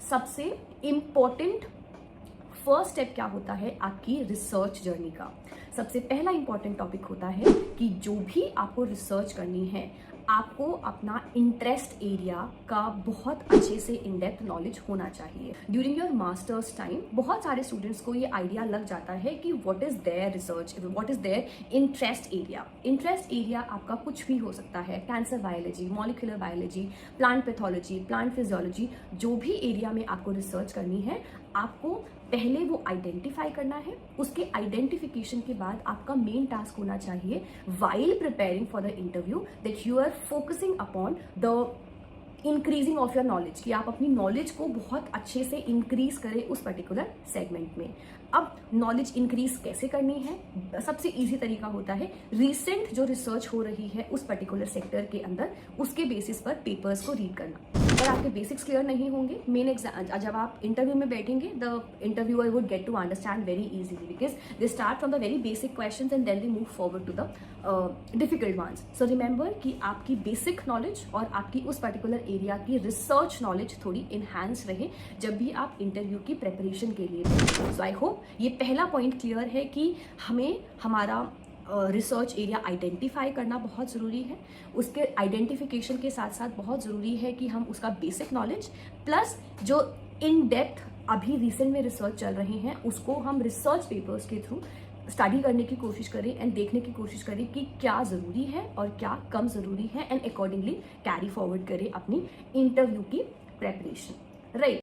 सबसे important first step क्या होता है आपकी रिसर्च जर्नी का? सबसे पहला इंपॉर्टेंट टॉपिक होता है कि जो भी आपको रिसर्च करनी है, आपको अपना इंटरेस्ट एरिया का बहुत अच्छे से इन डेप्थ नॉलेज होना चाहिए। ड्यूरिंग योर मास्टर्स टाइम बहुत सारे स्टूडेंट्स को ये आइडिया लग जाता है कि what is their research, what is their interest area. Interest area आपका कुछ भी हो सकता है, cancer biology, molecular biology, plant pathology, plant physiology, जो भी एरिया में आपको रिसर्च करनी है, आपको पहले वो आइडेंटिफाई करना है। उसके आइडेंटिफिकेशन के बाद आपका मेन टास्क होना चाहिए while preparing for the interview that you are focusing upon the increasing of your knowledge, कि आप अपनी नॉलेज को बहुत अच्छे से इंक्रीज करें उस पर्टिकुलर सेगमेंट में। अब नॉलेज इंक्रीज कैसे करनी है? सबसे इजी तरीका होता है रिसेंट जो रिसर्च हो रही है उस पर्टिकुलर सेक्टर के अंदर, उसके बेसिस पर पेपर्स को रीड करना। अगर आपके बेसिक्स क्लियर नहीं होंगे, मेन एग्जाम जब आप इंटरव्यू में बैठेंगे, the interviewer would get to understand very easily because they start from the very basic questions and then they move forward to the difficult ones. So remember कि आपकी basic knowledge और आपकी उस particular area की research knowledge थोड़ी enhance रहे जब भी आप इंटरव्यू की प्रेपरेशन के लिए। सो आई होप ये पहला पॉइंट क्लियर है कि हमें हमारा रिसर्च एरिया आइडेंटिफाई करना बहुत ज़रूरी है। उसके आइडेंटिफिकेशन के साथ साथ बहुत ज़रूरी है कि हम उसका बेसिक नॉलेज प्लस जो इन डेप्थ अभी रिसेंट में रिसर्च चल रहे हैं उसको हम रिसर्च पेपर्स के थ्रू स्टडी करने की कोशिश करें एंड देखने की कोशिश करें कि क्या ज़रूरी है और क्या कम ज़रूरी है, एंड अकॉर्डिंगली कैरी फॉरवर्ड करें अपनी इंटरव्यू की प्रेपरेशन। राइट।